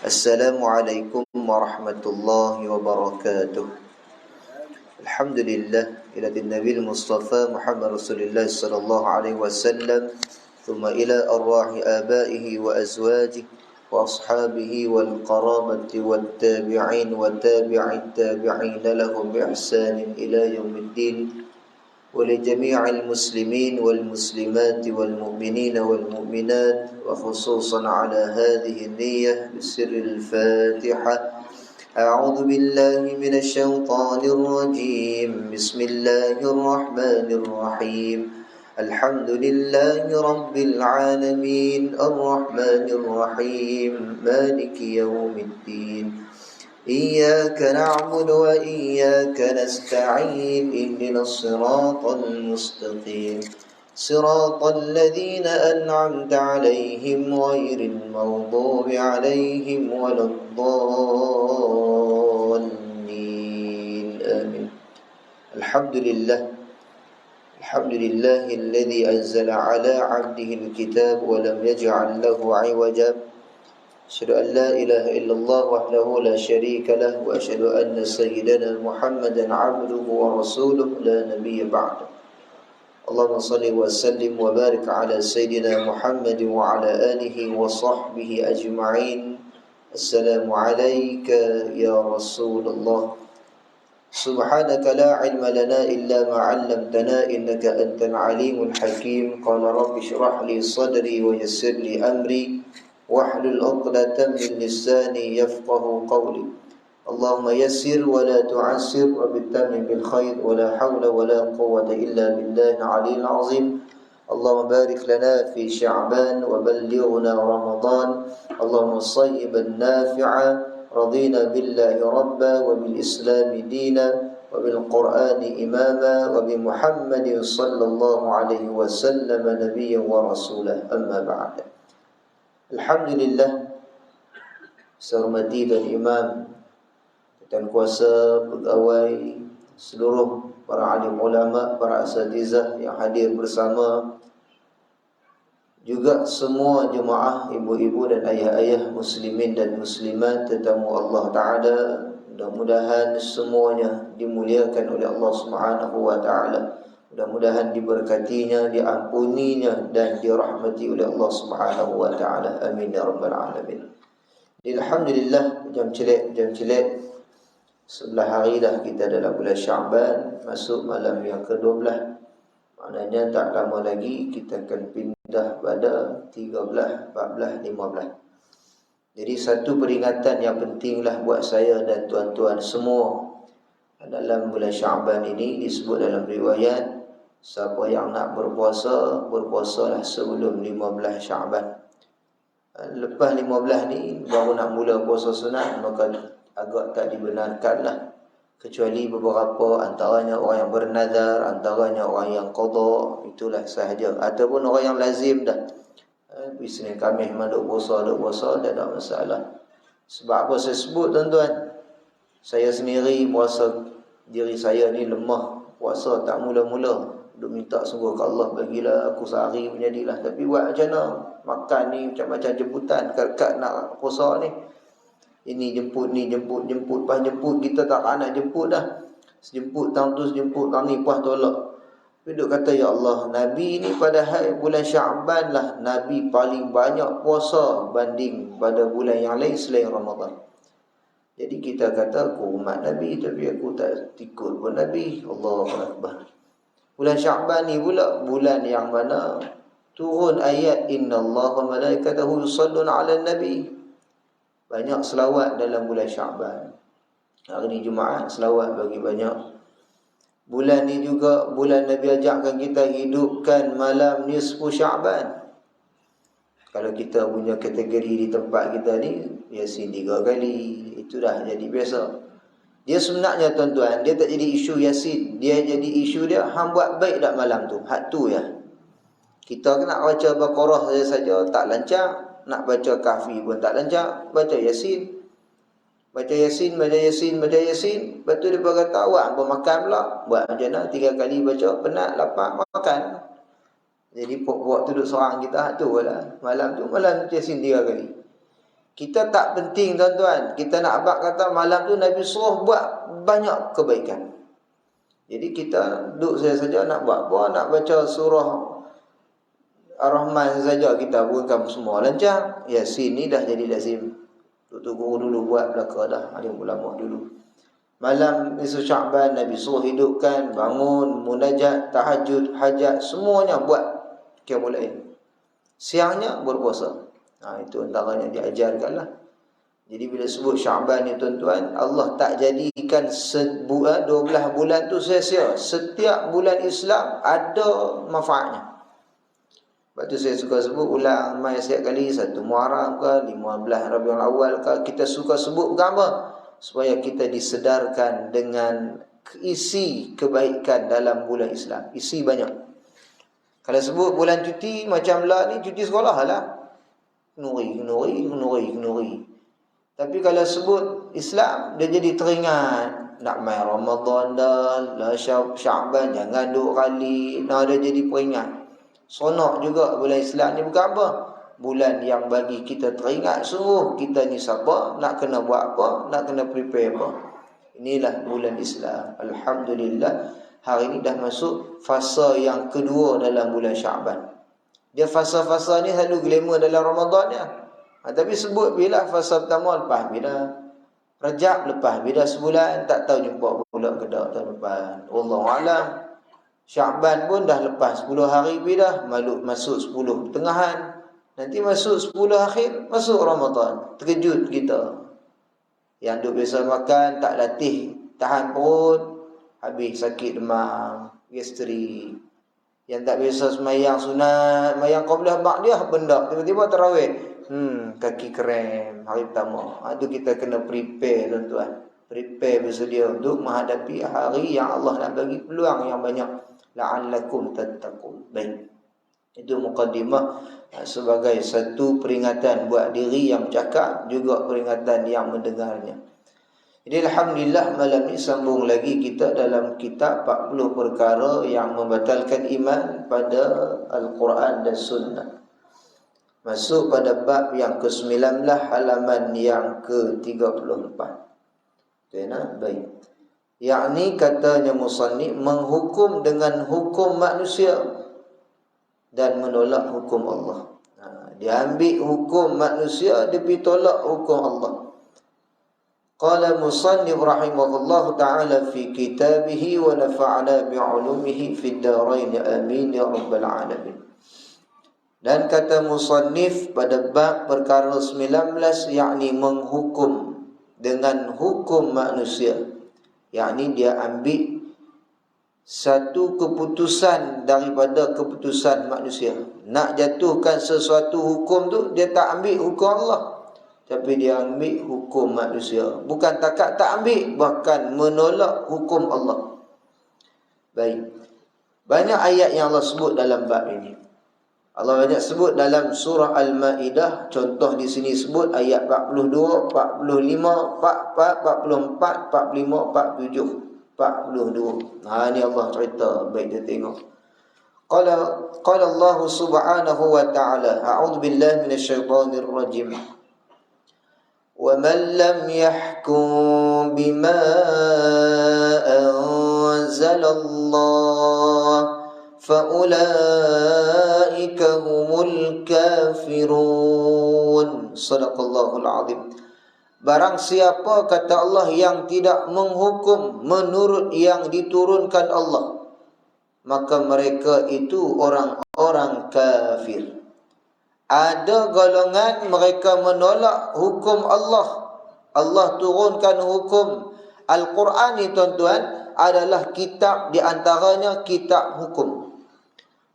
Assalamualaikum warahmatullahi wabarakatuh. Alhamdulillah ila Nabi Mustafa Muhammad Rasulullah sallallahu alaihi wasallam, thumma ila arwahi abaihi wa azwajihi wa ashabihi wal qarabati wat tabi'in wa tabi'it tabi'in lahum bi ihsanin ila yaumiddin. ولجميع المسلمين والمسلمات والمؤمنين والمؤمنات وخصوصا على هذه النية بسر الفاتحة. أعوذ بالله من الشيطان الرجيم. بسم الله الرحمن الرحيم. الحمد لله رب العالمين الرحمن الرحيم مالك يوم الدين. إياك نعبد وإياك نستعين. اهدنا الصراط المستقيم صراط الذين أنعمت عليهم غير المغضوب عليهم ولا الضالين آمين. الحمد لله الذي أنزل على عبده الكتاب ولم يجعل له عوجا. أشهد أن لا إله إلا الله وحده لا شريك له وأشهد أن سيدنا محمدا عبده ورسوله لا نبي بعده. اللهم صل وسلم وبارك على سيدنا محمد وعلى آله وصحبه أجمعين. السلام عليك يا رسول الله. سبحانك لا علم لنا إلا ما علمتنا إنك أنت العليم الحكيم. قال رب اشرح لي صدري ويسر لي أمري واحلل عقدة من لساني يفقه قولي. اللهم يسر ولا تعسر وبالتمم بالخير ولا حول ولا قوة إلا بالله العلي العظيم. اللهم بارك لنا في شعبان وبلغنا رمضان. اللهم صيبا نافعا. رضينا بالله ربا وبالإسلام دينا وبالقرآن إماما وبمحمد صلى الله عليه وسلم نبيا ورسولا. أما بعد. Alhamdulillah, sehormati dan imam dan kuasa pegawai seluruh para alim ulama, para asatizah yang hadir bersama, juga semua jemaah ibu-ibu dan ayah-ayah muslimin dan muslimat, tetamu Allah Ta'ala. Mudah-mudahan semuanya dimuliakan oleh Allah Subhanahu wa Ta'ala. Mudah-mudahan diberkatinya, diampuninya dan dirahmati oleh Allah Subhanahu wa Ta'ala. Amin ya rabbal alamin. Alhamdulillah, jam celik 11 hari dah kita dalam bulan Sya'ban, masuk malam yang ke-12. Maknanya tak lama lagi kita akan pindah pada 13, 14, 15. Jadi satu peringatan yang pentinglah buat saya dan tuan-tuan semua. Dalam bulan Sya'ban ini disebut dalam riwayat, siapa yang nak berpuasa, berpuasalah sebelum 15 Sya'ban. Lepas 15 ni baru nak mula puasa sunat, maka agak tak dibenarkanlah. Kecuali beberapa, antaranya orang yang bernazar, antaranya orang yang qada, itulah sahaja. Ataupun orang yang lazim dah, Isnin Khamis memang duk puasa, dah tak masalah. Sebab apa saya sebut tuan-tuan? Saya sendiri puasa, diri saya ni lemah, puasa tak mula-mula. Duk minta sungguh ke Allah, bagilah aku sehari menjadilah. Tapi buat macam mana? Makan ni macam-macam jemputan, kat nak puasa ni. Ini jemput, ni jemput, pas jemput kita tak nak jemput dah. Sejemput tahun tu, sejemput tahun ni, puas tolak. Tapi duk kata, ya Allah, Nabi ni pada bulan Sya'ban lah Nabi paling banyak puasa banding pada bulan yang lain selain Ramadan. Jadi kita kata aku umat Nabi, tapi aku tak ikut pun Nabi. Allahu Akbar. Bulan Sya'ban ni pula bulan yang mana turun ayat innallaha wa malaikatahu yusalluna 'alan nabi. Banyak selawat dalam bulan Sya'ban. Hari ni Jumaat, selawat bagi banyak. Bulan ni juga bulan Nabi ajakkan kita hidupkan malam nisfu Sya'ban. Kalau kita punya kategori di tempat kita ni, Yasin 3 kali, itu dah jadi biasa. Dia sebenarnya tuan-tuan, dia tak jadi isu Yasin. Dia jadi isu dia, hang buat baik tak malam tu? Hak tu ya. Kita nak baca Baqarah saja tak lancar. Nak baca Kahfi pun tak lancar. Baca Yasin. Baca Yasin. Lepas tu dia berkata, awak apa makan pula? Buat macam mana? 3 kali baca, penat, lapar, makan. Jadi pok-pok tu duduk seorang kita, hak tu lah. Malam tu Yasin 3 kali. Kita tak penting tuan-tuan. Kita nak abad kata malam tu Nabi suruh buat banyak kebaikan. Jadi kita duduk saja nak buat apa? Nak baca surah Ar-Rahman saja kita bukan semua lancar. Yasin ni dah jadi lazim. Tok guru dulu buat belaka dah. Alim ulama dulu. Malam nisfu Syaban Nabi suruh hidupkan, bangun, munajat, tahajud, hajat, semuanya buat qiyamul. Siangnya berpuasa. Itu antaranya diajarkanlah. Jadi bila sebut Syaban ni tuan-tuan, Allah tak jadikan 12 bulan tu sia-sia. Setiap bulan Islam ada manfaatnya. Sebab tu saya suka sebut ulang mai setiap kali 1 Muharram ke 15 Rabiul Awal ke, kita suka sebut bukan apa? Supaya kita disedarkan dengan isi kebaikan dalam bulan Islam. Isi banyak. Kalau sebut bulan cuti macam lah ni, cuti sekolah lah. Nuri. Tapi kalau sebut Islam, dia jadi teringat. Nak main Ramadan dah, lah Syaban jangan 2 kali. Nah, dia jadi peringat. Sonok juga bulan Islam ni bukan apa? Bulan yang bagi kita teringat sungguh kita ni siapa, nak kena buat apa, nak kena prepare apa. Inilah bulan Islam. Alhamdulillah, hari ini dah masuk fasa yang kedua dalam bulan Syaban. Dia fasa-fasa ni selalu glamour dalam Ramadan ya. Tapi sebut bila fasa pertama lepas bila Rajab, lepas bila sebulan, tak tahu jumpa pula ke tak tahun depan. Wallahu alam. Syaban pun dah lepas 10 hari bila masuk 10 pertengahan. Nanti masuk 10 akhir, masuk Ramadan. Terkejut kita. Yang duk biasa makan, tak latih, tahan perut, habis sakit demam, gastrik. Yang tak biasa semayang sunat, semayang qabliyah ba'diyah, benda tiba-tiba tarawih. Kaki krem hari pertama. Itu kita kena prepare tuan-tuan. Prepare bersedia untuk menghadapi hari yang Allah nak bagi peluang yang banyak. La'allakum tattaqun. Baik. Itu mukaddimah sebagai satu peringatan buat diri yang bercakap, juga peringatan yang mendengarnya. Jadi alhamdulillah malam ni sambung lagi kita dalam kitab 40 perkara yang membatalkan iman pada Al-Quran dan Sunnah. Masuk pada bab yang ke-19 halaman yang ke-34. Kena baik. Yakni katanya musannif menghukum dengan hukum manusia dan menolak hukum Allah. Dia ambil hukum manusia, dia pergi tolak hukum Allah. Qala musannif rahimahullah ta'ala fi kitabihi wa nafa'ana bi'ulumihi fid darain amin ya rabbal alamin. Dan kata musannif pada bab perkara 19, yakni menghukum dengan hukum manusia. Yakni dia ambil satu keputusan daripada keputusan manusia. Nak jatuhkan sesuatu hukum tu, dia tak ambil hukum Allah, tapi dia ambil hukum manusia. Bukan takat tak ambil, bahkan menolak hukum Allah. Baik. Banyak ayat yang Allah sebut dalam bab ini. Allah banyak sebut dalam surah Al-Ma'idah. Contoh di sini sebut ayat 42, 45, 44, 45, 47, 42. Ini Allah cerita. Baik dia tengok. Qala Allah subhanahu wa ta'ala, a'udzu billahi minasyaitonir rajim. Wa man lam yahkum bima anzalallah fa'ulaika humul kafirun. Sadaqallahul azim. Barang siapa, kata Allah, yang tidak menghukum menurut yang diturunkan Allah, maka mereka itu orang-orang kafir. Ada golongan mereka menolak hukum Allah. Allah turunkan hukum. Al-Quran ni tuan-tuan adalah kitab, di antaranya kitab hukum.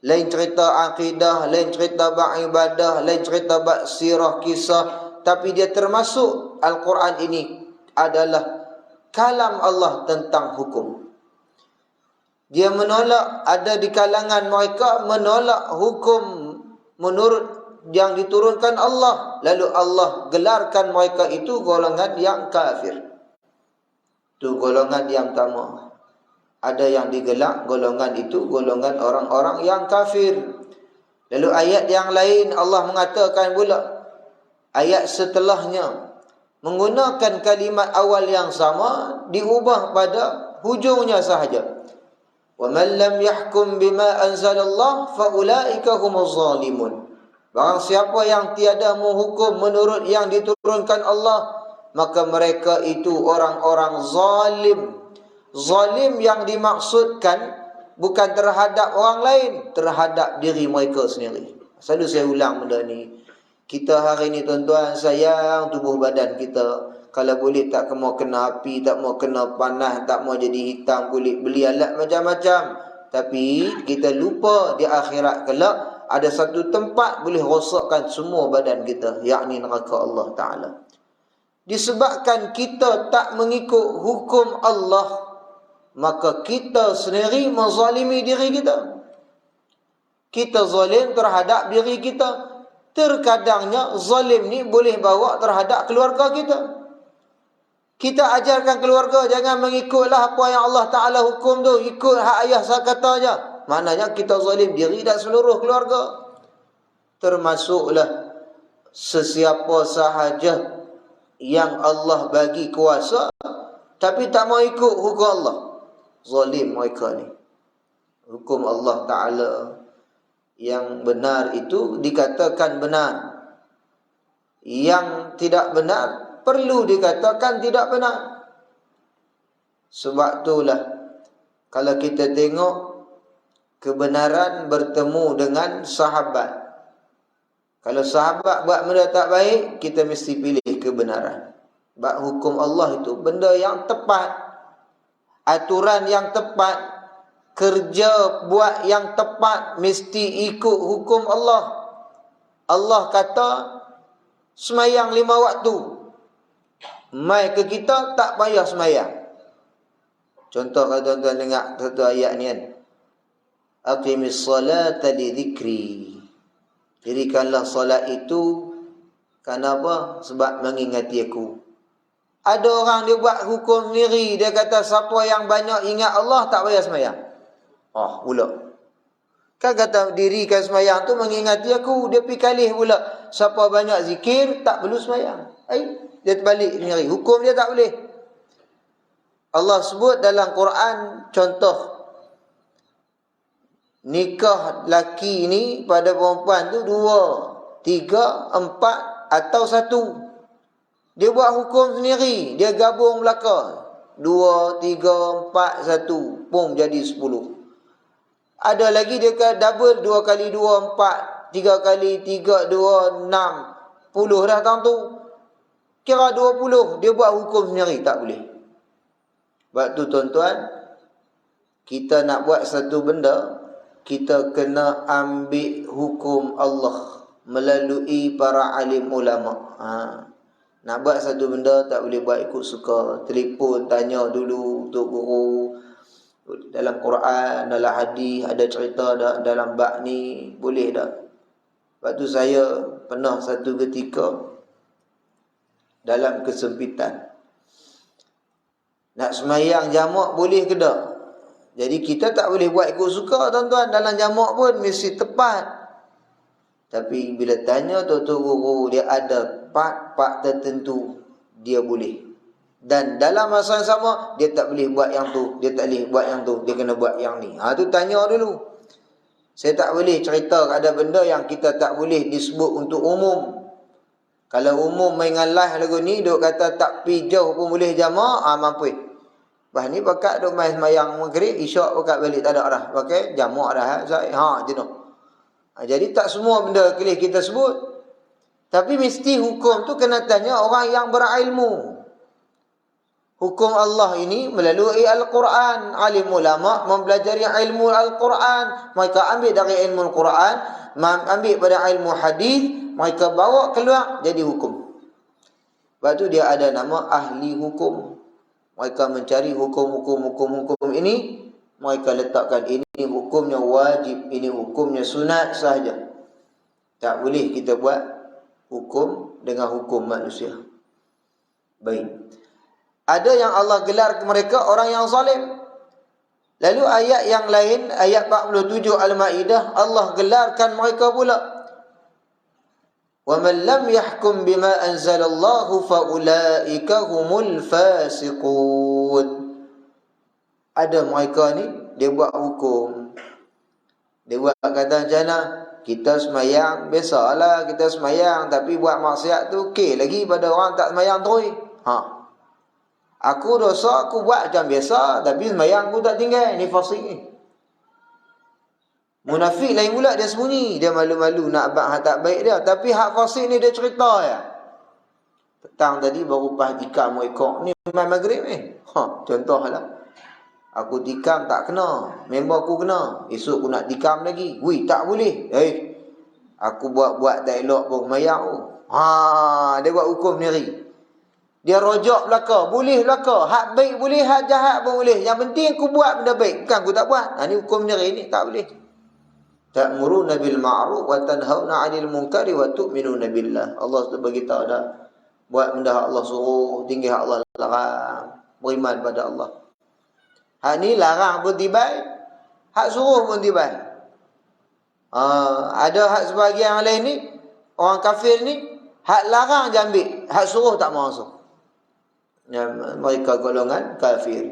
Lain cerita akidah, lain cerita bab ibadah, lain cerita bab sirah kisah, tapi dia termasuk Al-Quran ini adalah kalam Allah tentang hukum. Dia menolak, ada di kalangan mereka menolak hukum menurut yang diturunkan Allah, lalu Allah gelarkan mereka itu golongan yang kafir. Itu golongan yang pertama. Ada yang digelar golongan itu golongan orang-orang yang kafir. Lalu ayat yang lain Allah mengatakan pula, ayat setelahnya menggunakan kalimat awal yang sama, diubah pada hujungnya sahaja. وَمَنْ لَمْ يَحْكُمْ بِمَا أَنْزَلَ اللَّهُ فَأُولَٰئِكَ هُمُ الظَّالِمُونَ. Barang siapa yang tiada menghukum menurut yang diturunkan Allah, maka mereka itu orang-orang zalim. Zalim yang dimaksudkan bukan terhadap orang lain, terhadap diri mereka sendiri. Selalu saya ulang benda ni. Kita hari ni tuan-tuan sayang tubuh badan kita. Kalau boleh tak mau kena api, tak mau kena panas, tak mau jadi hitam kulit, beli alat macam-macam. Tapi kita lupa di akhirat kelak ada satu tempat boleh rosakkan semua badan kita, yakni neraka Allah Ta'ala. Disebabkan kita tak mengikut hukum Allah, maka kita sendiri menzalimi diri kita. Kita zalim terhadap diri kita. Terkadangnya zalim ni boleh bawa terhadap keluarga kita. Kita ajarkan keluarga jangan mengikutlah apa yang Allah Ta'ala hukum tu, ikut hak ayah saya kata je. Maknanya kita zalim diri dan seluruh keluarga. Termasuklah sesiapa sahaja yang Allah bagi kuasa tapi tak mau ikut hukum Allah, zalim mereka ni. Hukum Allah Ta'ala yang benar itu dikatakan benar, yang tidak benar perlu dikatakan tidak benar. Sebab itulah kalau kita tengok kebenaran bertemu dengan sahabat, kalau sahabat buat benda tak baik, kita mesti pilih kebenaran. Sebab hukum Allah itu benda yang tepat, aturan yang tepat, kerja buat yang tepat, mesti ikut hukum Allah. Allah kata semayang 5 waktu, mai ke kita tak payah semayang. Contoh kalau tuan-tuan dengar satu ayat ni kan, aqimis salata li dhikri, dirikanlah solat itu kenapa? Sebab mengingati aku. Ada orang dia buat hukum sendiri, dia kata siapa yang banyak ingat Allah tak payah semayang. Pula kan kata dirikan semayang tu mengingati aku, dia pergi kalih pula siapa banyak zikir tak perlu semayang. Dia terbalik sendiri, hukum dia tak boleh. Allah sebut dalam Quran contoh nikah laki ni pada perempuan tu 2, 3, 4 atau 1. Dia buat hukum sendiri, dia gabung belaka 2, 3, 4, 1 pun jadi 10. Ada lagi dia double 2 kali 2, 4, 3 kali 3, 2, 6, 10 dah tahun tu. Kira 20, dia buat hukum sendiri, tak boleh. Sebab tu tuan-tuan, kita nak buat satu benda, kita kena ambil hukum Allah melalui para alim ulama. Nak buat satu benda tak boleh buat ikut suka. Telefon tanya dulu untuk guru, dalam Quran, dalam hadis ada cerita dalam bab ni, boleh tak? Sebab tu saya pernah satu ketika dalam kesempitan nak semayang jamak boleh ke tak? Jadi kita tak boleh buat ikut suka tuan-tuan, dalam jamak pun mesti tepat. Tapi bila tanya Tok Guru, dia ada part-part tertentu dia boleh. Dan dalam masa yang sama dia tak boleh buat yang tu, dia tak boleh buat yang tu, dia kena buat yang ni. Tu tanya dulu. Saya tak boleh cerita ada benda yang kita tak boleh disebut untuk umum. Kalau umum main live lagu ni, duk kata tak pi jauh pun boleh jamak, mampu. Lepas ni pakat duk main semayang maghrib, isyak pakat balik tak ada dah. Pakai jamak dah. Jenuh. Jadi tak semua benda boleh kita sebut. Tapi mesti hukum tu kena tanya orang yang berilmu. Hukum Allah ini melalui Al-Quran. Alim ulama mempelajari ilmu Al-Quran, mereka ambil dari ilmu Al-Quran, ambil pada ilmu hadis, mereka bawa keluar jadi hukum. Sebab tu dia ada nama ahli hukum. Mereka mencari hukum ini, mereka letakkan ini hukumnya wajib, ini hukumnya sunat sahaja. Tak boleh kita buat hukum dengan hukum manusia. Baik. Ada yang Allah gelar ke mereka orang yang zalim. Lalu ayat yang lain, ayat 47 Al-Maidah, Allah gelarkan mereka pula man lam yahkum bima anzalallahu fa ulaika humul fasiqun. Ada mereka ni dia buat hukum. Dia buat kata macam mana? Kita semayang, biasalah kita semayang, tapi buat maksiat tu okey lagi pada orang tak semayang terus. Aku dosa, aku buat macam biasa, tapi semayang aku tak tinggal. Ni fasik ni. Munafik lain pula, dia sembunyi. Dia malu-malu nak buat hak tak baik dia. Tapi hak fasik ni dia cerita ya. Petang tadi baru pas tikam ekor ni main maghrib ni. Contohlah. Aku tikam tak kena, member aku kena. Esok aku nak tikam lagi. Wui, tak boleh. Aku buat tak elok pun semayang tu. Dia buat hukum sendiri. Dia rojak belaka, boleh belaka. Hak baik boleh, hak jahat pun boleh. Yang penting aku buat benda baik. Bukan aku tak buat. Ni hukum sendiri ni, tak boleh. Ta'muruna bil ma'ruf wa tanhauna 'anil munkari wa tu'minuna billah. Allah sudah beritahu dah. Buat benda hak Allah suruh, tinggi hak Allah larang. Beriman pada Allah. Hak ni larang pun tibai, hak suruh pun tibai. Ada hak sebahagian yang lain ni, orang kafir ni, hak larang je ambil, hak suruh tak mau masuk. Mereka golongan kafir.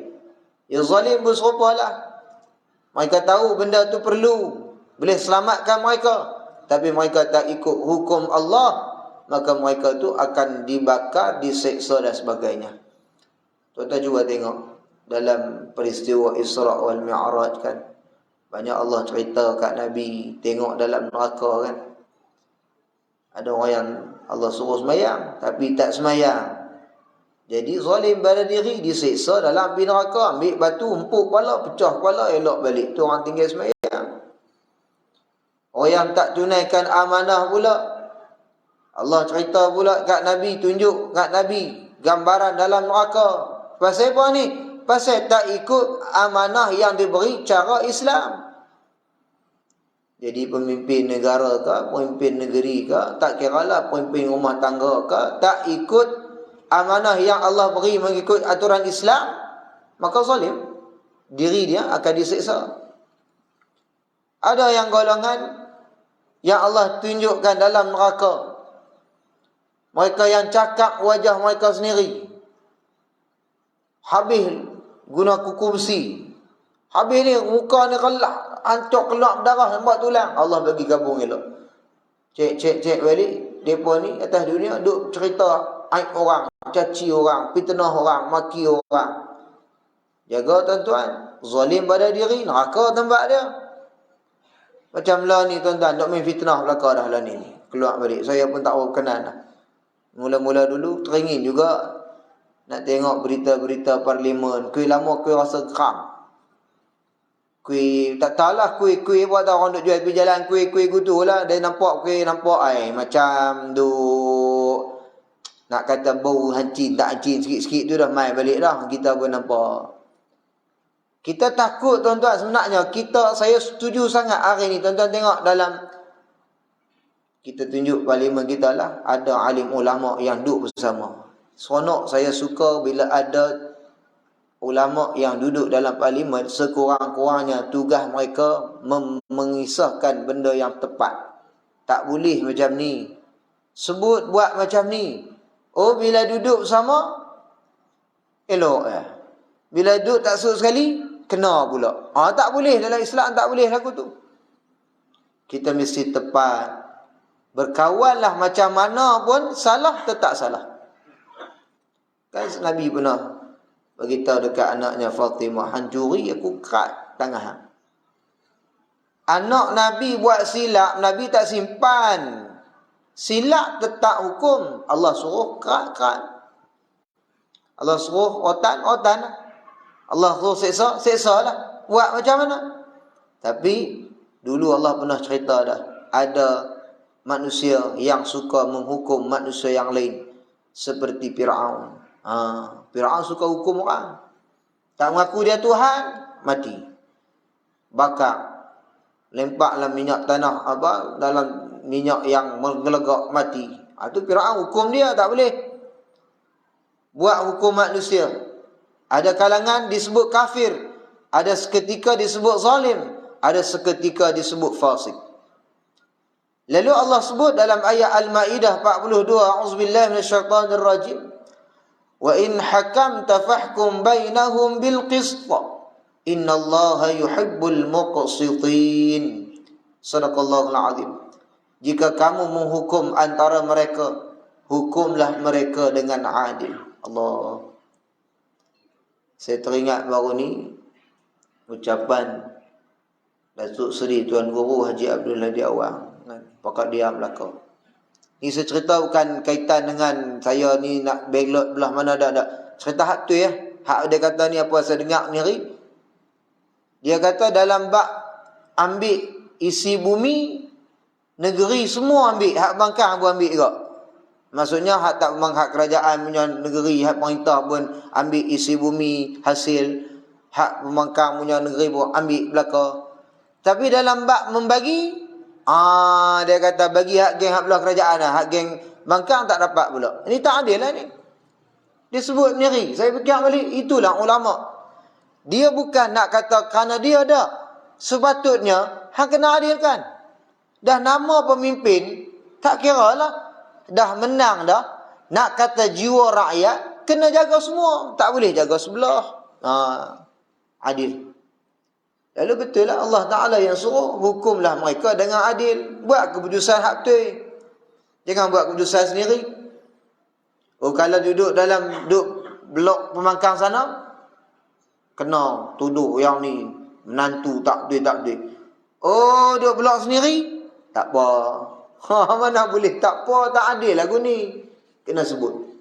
Yang zalim pun serupalah. Mereka tahu benda tu perlu, boleh selamatkan mereka, tapi mereka tak ikut hukum Allah, maka mereka tu akan dibakar, diseksa dan sebagainya. Tuan-tuan juga tengok dalam peristiwa Isra' wal Mi'raj kan, banyak Allah cerita kat Nabi, tengok dalam neraka kan. Ada orang yang Allah suruh semayang tapi tak semayang, jadi zalim pada diri, diseksa dalam api neraka. Ambil batu, empuk kepala, pecah kepala, elok balik. Tu orang tinggal semayang. Orang yang tak tunaikan amanah pula, Allah cerita pula kat Nabi, tunjuk kat Nabi gambaran dalam neraka. Pasal apa ni? Pasal tak ikut amanah yang diberi cara Islam. Jadi pemimpin negara ke, pemimpin negeri ke, tak kiralah pemimpin rumah tangga ke, tak ikut amanah yang Allah beri mengikut aturan Islam, maka zalim. Diri dia akan disiksa. Ada yang golongan yang Allah tunjukkan dalam neraka, mereka yang cakap wajah mereka sendiri, habis guna kuku besi, habis ni muka ni kelak, hancur kelak darah nampak tulang. Allah bagi gabung elok. Cek balik. Mereka ni atas dunia duk cerita aib orang, caci orang, fitnah orang, maki orang. Jaga tuan-tuan, zalim pada diri, neraka tempat dia. Macam lah ni tuan-tuan, duk main fitnah belaka dah lah ni. Keluar balik, saya pun tak berkenan dah. Mula-mula dulu teringin juga nak tengok berita-berita parlimen. Kuih lama kuih rasa geram. Kuih tak tahulah kuih buat tahu orang duk jual pergi jalan kuih gitu lah. Dia nampak kuih nampak macam duk nak kata bau hancin tak hancin sikit-sikit tu dah mai balik dah. Kita pun nampak. Kita takut tuan-tuan sebenarnya. Saya setuju sangat hari ni tuan-tuan tengok dalam kita tunjuk parlimen kita lah, ada alim ulama yang duduk bersama. Seronok, saya suka bila ada ulama yang duduk dalam parlimen, sekurang-kurangnya tugas mereka mengisahkan benda yang tepat. Tak boleh macam ni, sebut buat macam ni. Bila duduk bersama elok bila duduk tak sebut sekali kena pula. Tak boleh, dalam Islam tak boleh lagu tu. Kita mesti tepat. Berkawanlah macam mana pun, salah tetap salah. Kan Nabi pernah beritahu dekat anaknya Fatimah, hancuri aku kerat tangan. Anak Nabi buat silap, Nabi tak simpan. Silap tetap hukum. Allah suruh kerat. Allah suruh otan. Allah suruh seksa lah. Buat macam mana? Tapi dulu Allah pernah cerita dah, ada manusia yang suka menghukum manusia yang lain, seperti Fir'aun. Fir'aun suka hukum orang. Tak mengaku dia Tuhan, mati. Bakar. Lempar dalam minyak tanah, dalam minyak yang menggelegak, mati. Itu Fir'aun hukum dia, tak boleh. Buat hukum manusia. Ada kalangan disebut kafir, ada seketika disebut zalim, ada seketika disebut fasik. Lalu Allah sebut dalam ayat Al-Maidah 42, a'udzubillahi minasyaitonir rajim. Wa in hakamta fahkum bainahum bil qist. Innallaha yuhibbul muqsitin. Sadaqallahul azim. Jika kamu menghukum antara mereka, hukumlah mereka dengan adil. Allah. Saya teringat baru ni ucapan Datuk Seri Tuan Guru Haji Abdul Hadi Awang, pakat diam belakang. Ni saya cerita bukan kaitan dengan saya ni nak backlot belah mana dak. Cerita hak tu ya. Hak dia kata ni apa saya dengar ni hari. Dia kata dalam bab ambil isi bumi, negeri semua ambil, hak bangkang pun ambil juga. Maksudnya hak tak memang hak kerajaan punya negeri, hak pemerintah pun ambil isi bumi hasil, hak pembangkang punya negeri pun ambil belaka. Tapi dalam bab membagi, dia kata bagi hak geng hak belah kerajaan lah, hak geng bangkang tak dapat pula. Ini tak adil lah ni. Dia sebut sendiri. Saya fikir balik, itulah ulama. Dia bukan nak kata kerana dia ada. Sepatutnya hak kena adilkan. Dah nama pemimpin tak kira lah. Dah menang dah. Nak kata jiwa rakyat kena jaga semua. Tak boleh jaga sebelah. Adil. Lalu betul lah Allah Ta'ala yang suruh, hukumlah mereka dengan adil. Buat keputusan hak betul. Jangan buat keputusan sendiri. Kalau duduk dalam blok pemangkang sana, kena tuduh yang ni menantu tak betul. Duduk blok sendiri, tak apa. Mana boleh tak apa, tak adil lagu ni. Kena sebut.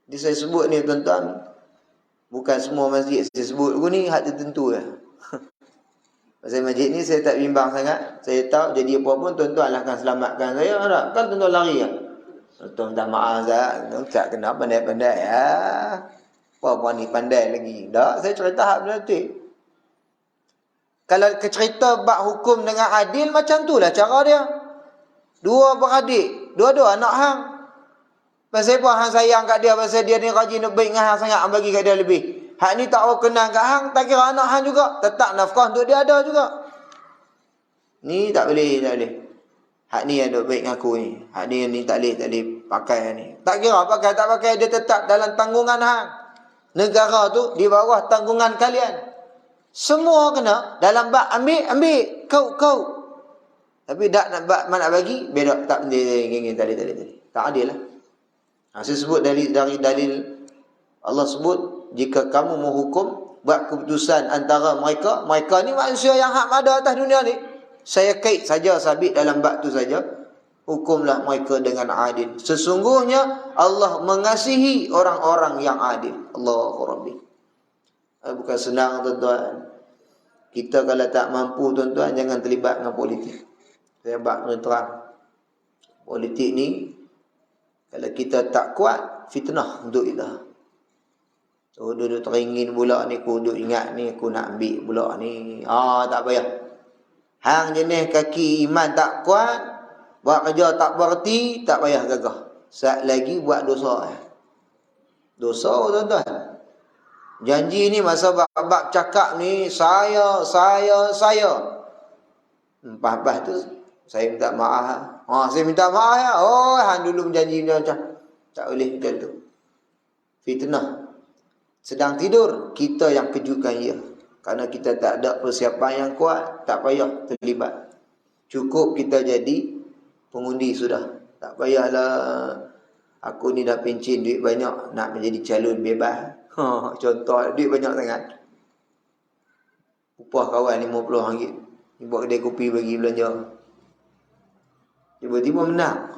Jadi saya sebut ni tuan-tuan, bukan semua masjid saya sebut lagu ni, hak tertentu lah. Pasal masjid ni saya tak bimbang sangat. Saya tahu jadi apa pun tuan-tuan lah akan selamatkan saya. Tak? Kan tuan-tuan lari lah. Tuan minta maaf Zat. Tak kena pandai-pandai ya. Apa ni pandai lagi. Tak, saya cerita hak berarti. Kalau cerita bab hukum dengan adil, macam tu lah cara dia. Dua beradik, dua-dua anak hang. Pasal apa hang sayang kat dia, pasal dia ni rajin nak baik dengan hang sangat, hang bagi kat dia lebih. Hak ni tak mau kenal kat hang, tak kira anak hang juga. Tetap nafkah untuk dia ada juga. Ni tak boleh, tak boleh. Hak ni yang duk baik dengan aku ni. Hak ni tak boleh pakai ni. Tak kira pakai, tak pakai, dia tetap dalam tanggungan hang. Negara tu di bawah tanggungan kalian. Semua kena dalam bab ambil kau. Tapi dak nak bab nak bagi, beda tak penting tadi. Tak adil lah. Saya sebut dari dalil Allah sebut, jika kamu menghukum, buat keputusan antara mereka ni manusia yang hak ada atas dunia ni. Saya kait saja sabit dalam bab tu saja. Hukumlah mereka dengan adil. Sesungguhnya Allah mengasihi orang-orang yang adil. Allahu Rabbi. Bukan senang tuan-tuan. Kita kalau tak mampu tuan-tuan, jangan terlibat dengan politik. Saya bab terang. Politik ni, kalau kita tak kuat, fitnah untuk kita. Duduk teringin pula ni, aku duduk ingat ni, aku nak ambil pula ni. Tak payah. Hang jenis kaki iman tak kuat, buat kerja tak bererti, tak payah gagah. Saat lagi buat dosa. Dosa tuan-tuan. Janji ni masa bab cakap ni, saya. Lepas tu, saya minta maaf. Saya minta maaf ya. Hang dulu berjanji macam. Tak boleh macam tu. Fitnah. Sedang tidur, kita yang kejutkan ia. Kerana kita tak ada persiapan yang kuat, tak payah terlibat. Cukup kita jadi pengundi sudah. Tak payahlah, aku ni dah pencin duit banyak, nak menjadi calon bebas. Contoh, duit banyak sangat. Upah kawan RM50. Buat kedai kopi bagi belanja. Tiba-tiba menang.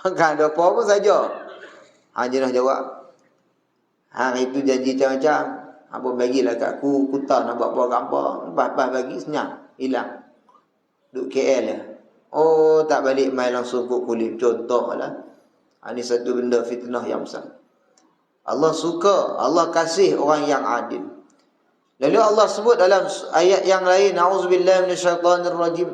Kan ada apa pun saja. Dia nak jawab. Itu janji macam-macam. Apa bagilah kat aku tahu nak buat apa. Lepas bagi senyap, hilang. Duduk KL lah. Tak balik main langsung kok kulit. Contoh lah. Ini satu benda fitnah yang besar. Allah suka, Allah kasih orang yang adil. Lalu Allah sebut dalam ayat yang lain, A'udzubillahi minasyaitonirrajim.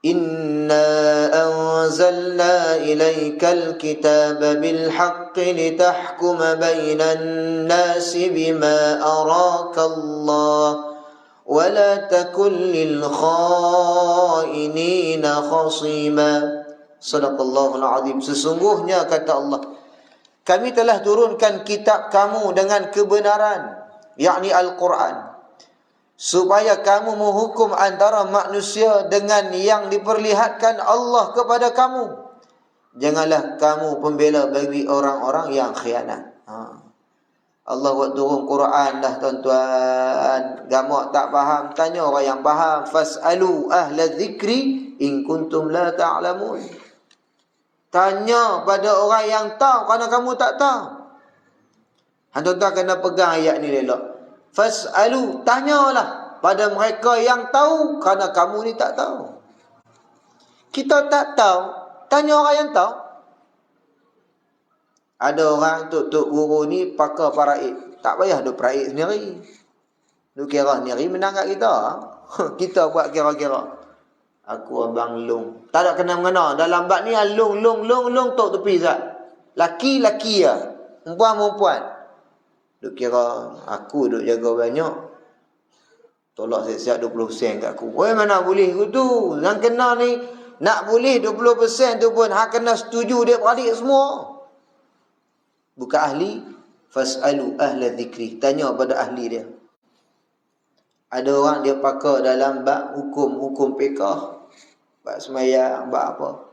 Inna anzalna ilaikal kitaba bil haqqi litahkuma bainan nasi bima araka Allah ولا تكن للخائنين خصيما. Sadaqallahul azim. Sesungguhnya kata Allah, kami telah turunkan kitab kamu dengan kebenaran, yakni Al-Quran, supaya kamu menghukum antara manusia dengan yang diperlihatkan Allah kepada kamu. Janganlah kamu pembela bagi orang-orang yang khianat. Allah buat turun Quran dah tuan-tuan. Gamak tak faham, tanya orang yang faham. Fas'alu ahla dzikri in kuntum la ta'lamun. Tanya pada orang yang tahu kerana kamu tak tahu. Tuan-tuan kena pegang ayat ni elok. Fas'alu, tanyalah pada mereka yang tahu kerana kamu ni tak tahu. Kita tak tahu, tanya orang yang tahu. Ada orang tok guru ni pakar paraid. Tak payah duk paraid sendiri. Duk kira sendiri menang kat kita. Kita buat kira-kira. Aku abang long. Tak ada kena-mengena. Dalam bab ni long tok tepi zat. Laki-laki ya. Perempuan-perempuan. Duk kira aku duk jaga banyak. Tolak siap-siap 20% kat aku. Oi mana boleh tu. Yang kena ni nak boleh 20% tu pun hak kena setuju dia beradik semua. Bukan ahli, fas'alu ahla dzikri, tanya pada ahli dia. Ada orang dia pakar dalam bab hukum fiqh, bab sembahyang, bab apa.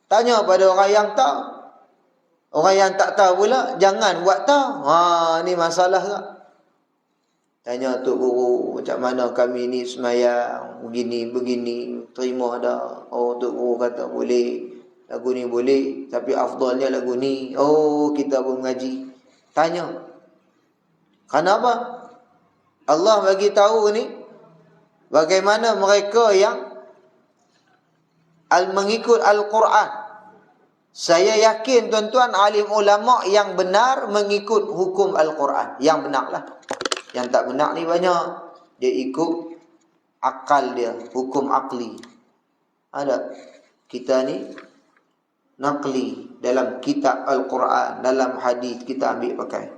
Tanya pada orang yang tahu. Orang yang tak tahu pula jangan buat tahu. Ni masalah tak? Tanya tok guru, macam mana kami ni sembahyang begini, terima dah. Oh tok guru kata boleh. Lagu ni boleh, tapi afdalnya lagu ni. Oh, kita pun mengaji. Tanya. Kenapa? Allah bagi tahu ni bagaimana mereka yang mengikut Al-Quran. Saya yakin tuan-tuan alim ulama yang benar mengikut hukum Al-Quran. Yang benarlah. Yang tak benar ni banyak. Dia ikut akal dia, hukum akli. Ada. Kita ni naqli dalam kitab Al-Quran, dalam hadis kita ambil pakai.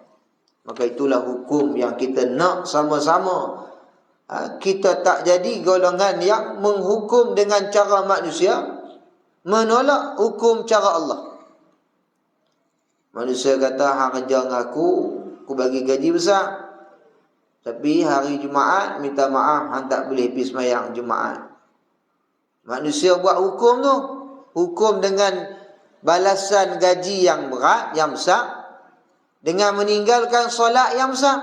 Maka itulah hukum yang kita nak sama-sama. Kita tak jadi golongan yang menghukum dengan cara manusia, menolak hukum cara Allah. Manusia kata, hang kerja dengan aku bagi gaji besar. Tapi hari Jumaat minta maaf, hang tak boleh pergi sembahyang Jumaat. Manusia buat hukum tu, hukum dengan balasan gaji yang berat, yang besar, dengan meninggalkan solat yang besar.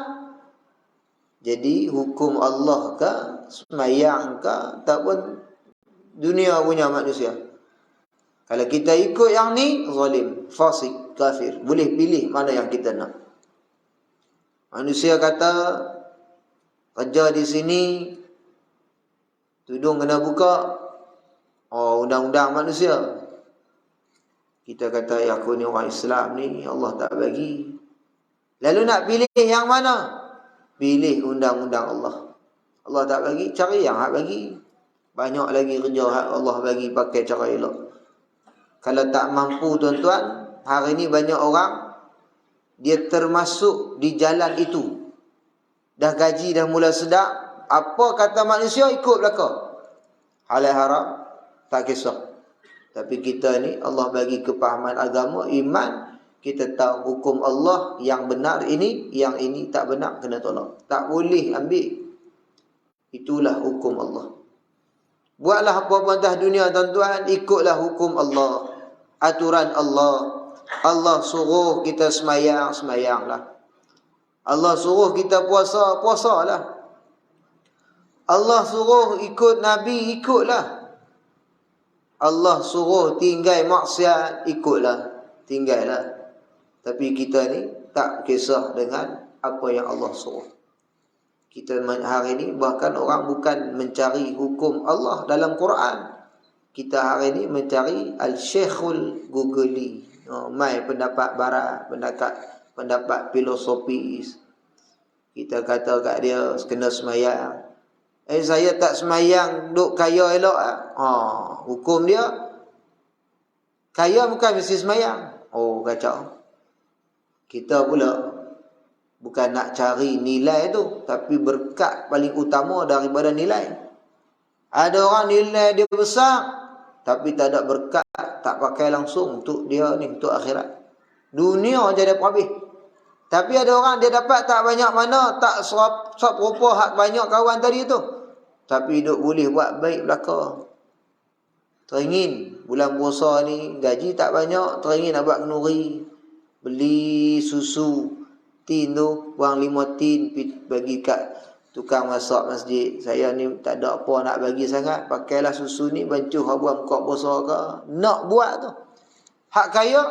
Jadi hukum Allah ke, sembahyang ke, ataupun dunia punya manusia. Kalau kita ikut yang ni, zalim, fasik, kafir. Boleh pilih mana yang kita nak. Manusia kata, kerja di sini, tudung kena buka. Oh, undang-undang manusia. Kita kata, ya aku ni orang Islam ni, Allah tak bagi. Lalu nak pilih yang mana? Pilih undang-undang Allah. Allah tak bagi, cari yang hak bagi. Banyak lagi kerja hak Allah bagi pakai cara elok. Kalau tak mampu tuan-tuan, hari ni banyak orang, dia termasuk di jalan itu. Dah gaji dah mula sedap, apa kata manusia ikut belaka. Halal haram, tak kisah. Tapi kita ni Allah bagi kepahaman agama, iman, kita tahu hukum Allah yang benar ini, yang ini tak benar kena tolak. Tak boleh ambil. Itulah hukum Allah. Buatlah apa-apa atas dunia tuan-tuan, ikutlah hukum Allah, aturan Allah. Allah suruh kita semayang, semayanglah. Allah suruh kita puasa, puasalah. Allah suruh ikut Nabi, ikutlah. Allah suruh tinggal maksiat, ikutlah, tinggallah. Tapi kita ni tak kisah dengan apa yang Allah suruh. Kita hari ni bahkan orang bukan mencari hukum Allah dalam Quran. Kita hari ni mencari Al-Syekhul Guguli. Mai pendapat barat, pendapat filosofis. Kita kata kat dia kena semayang. Saya tak semayang, duk kaya elok. Hukum dia kaya bukan mesti semayang. Oh, kacau. Kita pula Bukan nak cari nilai tu, tapi berkat paling utama daripada nilai. Ada orang nilai dia besar, tapi tak ada berkat, tak pakai langsung untuk dia ni, untuk akhirat. Dunia je dia habis. Tapi ada orang dia dapat tak banyak mana, tak serupa hak banyak kawan tadi tu, tapi duk boleh buat baik belaka. Teringin bulan puasa ni gaji tak banyak, teringin nak buat kenduri, beli susu tin tu, buang 5 tin bagi kat tukang masak masjid. Saya ni tak ada apa nak bagi sangat, pakailah susu ni bancuh buat buka puasa ke. Nak buat tu hak kaya,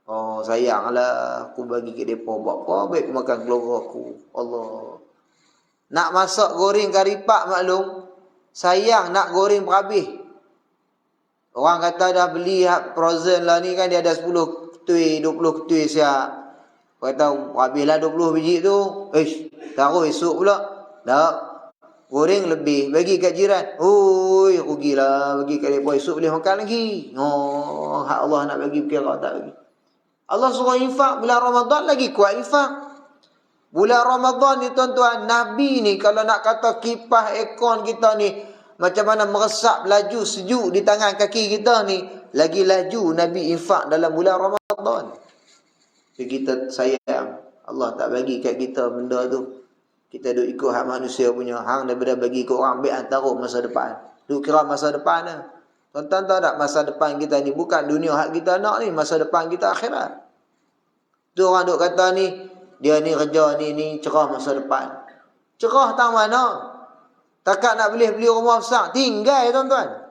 oh sayanglah aku bagi ke depa, buat apa baik makan keluarga aku. Allah. Nak masak goreng karipak maklum, sayang nak goreng berhabis. Orang kata dah beli frozen lah ni kan, dia ada 10 ketui, 20 ketui siap. Kata habislah 20 biji tu, taruh esok pula. Tak, goreng lebih, bagi kat jiran. Oi, rugilah, bagi kat depa, esok boleh makan lagi. Oh, hak Allah nak bagi kira tak bagi. Allah suruh infak bulan Ramadan, lagi kuat infak. Bulan Ramadan ni tuan-tuan, Nabi ni kalau nak kata kipas aircon kita ni macam mana meresap laju sejuk di tangan kaki kita ni, lagi laju Nabi infak dalam bulan Ramadan. Kita sayang, Allah tak bagi kat kita benda tu. Kita duk ikut hak manusia punya. Hang daripada bagi ke orang, ambil antara masa depan. Duk kira masa depan lah. Tuan-tuan tahu tak, masa depan kita ni bukan dunia hak kita nak ni, masa depan kita akhirat. Tu orang duk kata ni, dia ni kerja ni cerah masa depan. Cerah tang mana? Takat nak boleh beli rumah besar, tinggal tuan-tuan.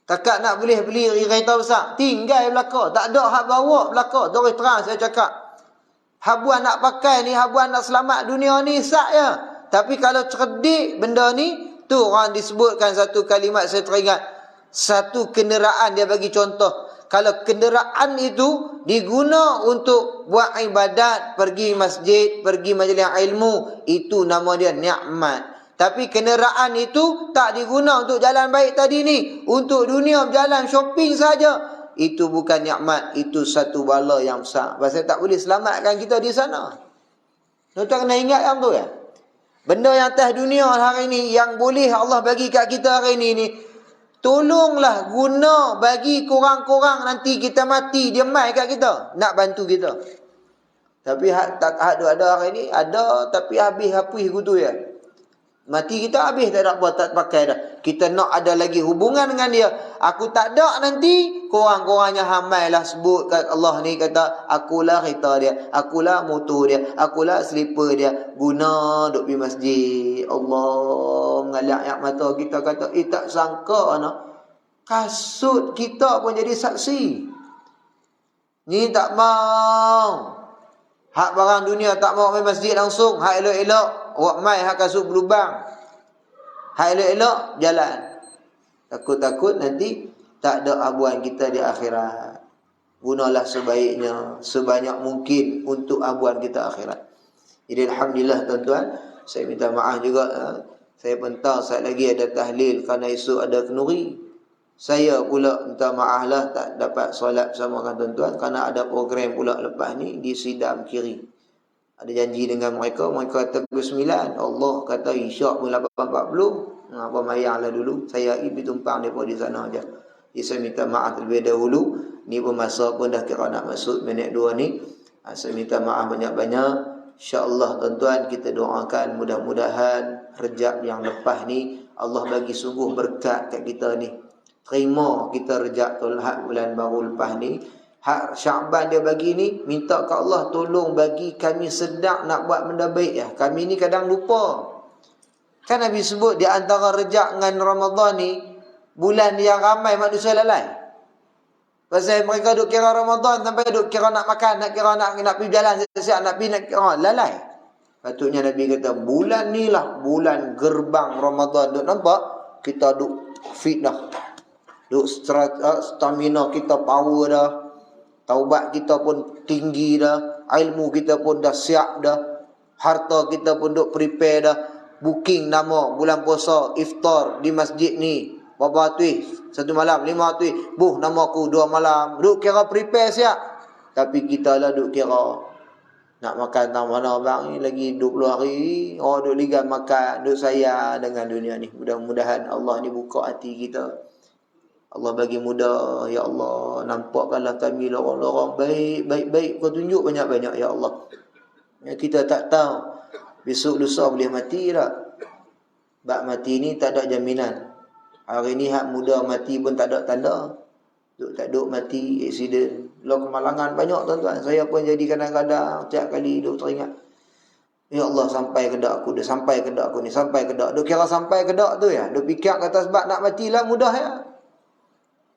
Takat nak boleh beli kereta besar, tinggal belaka. Tak ada hak bawa belaka. Terus terang saya cakap, habuan nak pakai ni, habuan nak selamat dunia ni, sak ya. Tapi kalau cerdik benda ni, tu orang disebutkan satu kalimat saya teringat. Satu kenderaan dia bagi contoh. Kalau kenderaan itu diguna untuk buat ibadat, pergi masjid, pergi majlis ilmu, itu nama dia nikmat. Tapi kenderaan itu tak diguna untuk jalan baik tadi ni, untuk dunia berjalan shopping saja, itu bukan nikmat, itu satu bala yang besar. Pasal tak boleh selamatkan kita di sana. Tuan-tuan kena ingat yang tu ya. Benda yang atas dunia hari ni yang boleh Allah bagi kat kita hari ni, tolonglah guna bagi kurang-kurang nanti kita mati, dia mai kat kita, nak bantu kita. Tapi hak ada hari ni, ada tapi habis hapus gitu ya. Mati kita habis, tak ada apa, tak pakai dah. Kita nak ada lagi hubungan dengan dia. Aku tak ada nanti, kurang-kurangnya hamailah sebut kat Allah ni, kata akulah kereta dia, akulah motor dia, akulah slipper dia, guna duk pergi masjid. Allah mengalak air mata kita, kata tak sangka anak, kasut kita pun jadi saksi. Ni tak mau hak barang dunia, tak mau main masjid langsung. Hak elok-elok awak mai hak kasut berlubang. Hak elok-elok jalan. Takut-takut nanti tak ada habuan kita di akhirat. Gunalah sebaiknya, sebanyak mungkin untuk habuan kita akhirat. Jadi alhamdulillah tuan-tuan, saya minta maaf juga, saya pentang saat lagi ada tahlil kerana esok ada kenduri. Saya pula minta maaf lah tak dapat solat bersama dengan tuan-tuan kerana ada program pula lepas ni di Sidam Kiri. Ada janji dengan mereka kata pukul 9. Allah kata isyak pun 8.40. Apa mayanglah dulu. Saya pergi tumpang mereka di sana aja. Jadi saya minta maaf terlebih dahulu. Ni pun masa pun dah kira nak masuk minit 2 ni. Saya minta maaf banyak-banyak. InsyaAllah tuan-tuan, kita doakan mudah-mudahan Rejab yang lepas ni Allah bagi sungguh berkat kat kita ni. Terima kita Rejab hak bulan baru lepas ni. Hak Syaban dia bagi ni, minta ke Allah tolong bagi kami sedang nak buat benda baik ya. Kami ni kadang lupa. Kan Nabi sebut di antara Rejab dengan Ramadan ni bulan yang ramai manusia lalai. Pasal mereka duk kira Ramadan sampai duk kira nak makan, nak kira nak pergi jalan siap-siap, nak pergi nak kira lalai. Patutnya Nabi kata bulan ni lah bulan gerbang Ramadan. Duk nampak kita duk fit dah. Duk stamina kita power dah. Taubat kita pun tinggi dah. Ilmu kita pun dah siap dah. Harta kita pun duk prepare dah. Booking nama bulan puasa iftar di masjid ni. Berapa tu? 1 malam, 5 tu. Nama aku 2 malam. Duk kira prepare siap. Tapi kita lah duk kira Nak makan tahu mana bang ni lagi 20 hari. Duk ligan makan, duk sayang dengan dunia ni. Mudah-mudahan Allah ni buka hati kita. Allah bagi mudah, ya Allah. Nampakkanlah kami lorong-lorong baik. Kau tunjuk banyak-banyak, ya Allah. Kita tak tahu besok lusa boleh mati tak. Bak mati ni tak ada jaminan. Hari ni hak muda mati pun tak ada tanda. Tak duk mati, aksiden. Kemalangan banyak tuan-tuan. Saya pun jadi kadang-kadang tiap kali duk teringat. Ya Allah, sampai ke dak aku dah, sampai ke dak aku ni, sampai ke dak. Duk kira sampai ke dak tu ya. Duk fikir kata sebab nak matilah mudah ya.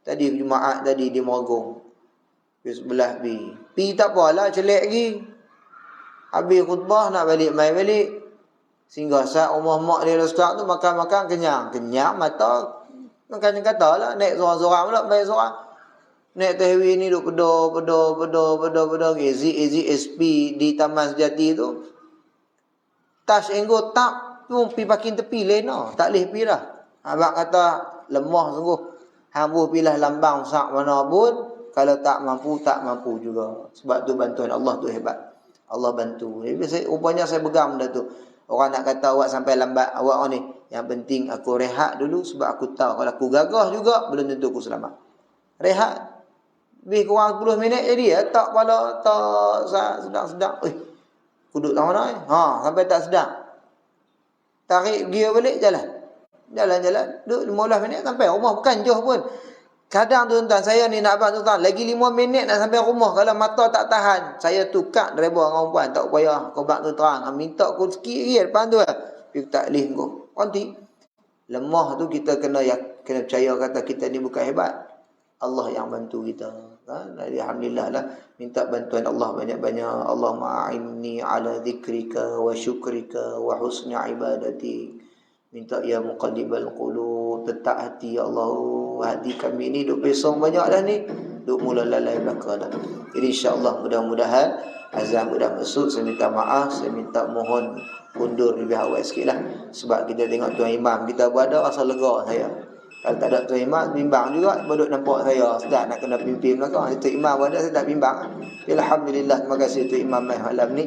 Tadi Jumaat tadi di Morogong. Di sebelah pi tak apalah, celek lagi. Habis khutbah nak balik mai balik. Sehingga saat rumah mak dia start tu makan-makan kenyang mata makan katalah naik seorang-seorang pula baik seorang. Naik tahwi ni duk pedo easy SP di Taman Sejati tu. Touch and go tak tu pi parking tepi lena, tak leh pi dah. Abang kata lemah sungguh. Hang pilih lambang sak mana pun kalau tak mampu juga. Sebab tu bantuan Allah tu hebat. Allah bantu. Jadi rupanya saya pegang benda tu. Orang nak kata awak sampai lambat awak ni. Yang penting aku rehat dulu sebab aku tahu kalau aku gagah juga belum tentu aku selamat. Rehat. Lebih kurang 10 minit jadi ya. Tak kepala, tak sedang-sedang. Kuduk tak mana sampai tak sedang. Tarik gear balik jalan. Duduk 15 minit sampai rumah. Bukan jauh pun. Kadang tuan-tuan saya ni nak abang tuan-tuan. Lagi 5 minit nak sampai rumah. Kalau mata tak tahan. Saya tukar driver dengan perempuan. Tak payah. Kau bang tuan-tuan. Minta aku sikit lagi depan tu. Dia tak boleh kau. Nanti. Lemah tu kita kena percaya kata kita ni bukan hebat. Allah yang bantu kita. Alhamdulillah lah. Minta bantuan Allah banyak-banyak. Allahumma a'inni ala dhikrika wa syukrika wa husni ibadati. Minta ya muqallibal qulub, letak hati ya Allah. Hati kami ni duk pesong banyak dah ni. Duk mula lalai belaka dah. Jadi insya-Allah mudah-mudahan azan sudah masuk. Saya minta maaf, saya minta mohon undur lebih awal sikitlah. Sebab kita tengok tuan imam kita berada rasa lega saya. Kalau tak ada tuan imam bimbang juga, bodok nampak saya sedap nak kena pimpin belakang. Tuan imam berada saya tak bimbang. Alhamdulillah, terima kasih tuan imam malam ni.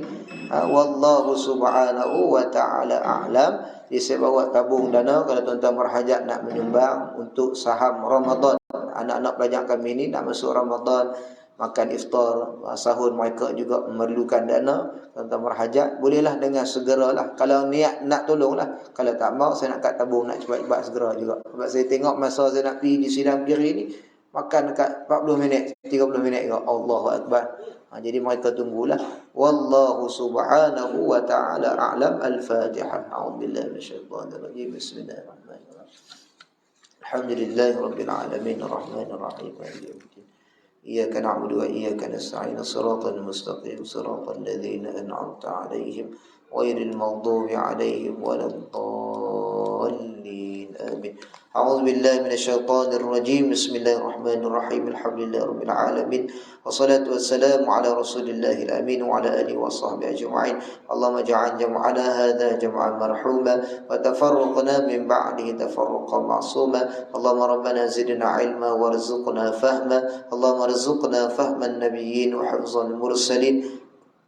Wallahu subhanahu wa ta'ala a'lam. Jadi saya bawa tabung dana kalau tuan-tuan berhajat nak menyumbang untuk saham Ramadan. Anak-anak pelajar kami ni nak masuk Ramadan, makan iftar, sahur, mereka juga memerlukan dana. Tuan-tuan berhajat, bolehlah dengan segeralah. Kalau niat nak tolonglah. Kalau tak mau, saya nak kat tabung, nak cepat-cepat segera juga. Sebab saya tengok masa saya nak pergi di sidang kiri ni, makan dekat 40 minit, 30 minit juga. Allahu Akbar. Jadi mereka tunggulah. Wallahu subhanahu wa ta'ala a'lam. Al-Fatihah. A'udzubillahi minasyaitanir rajim. Bismillahirrahmanirrahim. Alhamdulillahi rabbil alamin arrahmanir rahim maliki yaumiddin. Iyyaka na'budu wa iyyaka nasta'in. Shiratal mustaqim shiratal ladzina an'amta 'alaihim ghairil maghdubi 'alaihim waladdallin. Amin. A'udzu billahi minasyaitonir rajim. Bismillahirrahmanirrahim. Alhamdulillahi rabbil alamin. Wassalatu wassalamu ala rasulillahil amin wa ala alihi wa sahbihi ajma'in. Allahumma ja'al jam'ana hadha jam'an marhuma wa tafarruqna min ba'dihi tafarruqan ma'suma. Allahumma rabbana zidna ilma warzuqna fahma. Allahumma rzuqna fahman nabiyyin wa hifzal mursalin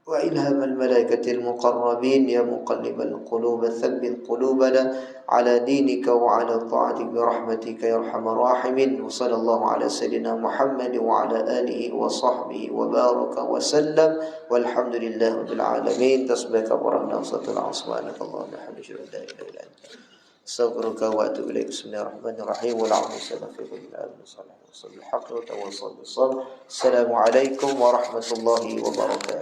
wa ilhamal malaikatil muqarrabin. Ya muqallibal qulub thabbit qulubana ala dinika wa ala ta'atik bi rahmatika ya arhamar rahimin. Wa sallallahu ala sayyidina Muhammad wa ala alihi wa sahbihi wa baraka wa sallam. Walhamdulillahi rabbil alamin. Tasbihaka wa rahmatullahi wa subhanakallahumma wa bihamdika la ilaha illa anta astaghfiruka wa atubu ilaik. Bismillahirrahmanirrahim. Wa Assalamualaikum warahmatullahi wabarakatuh.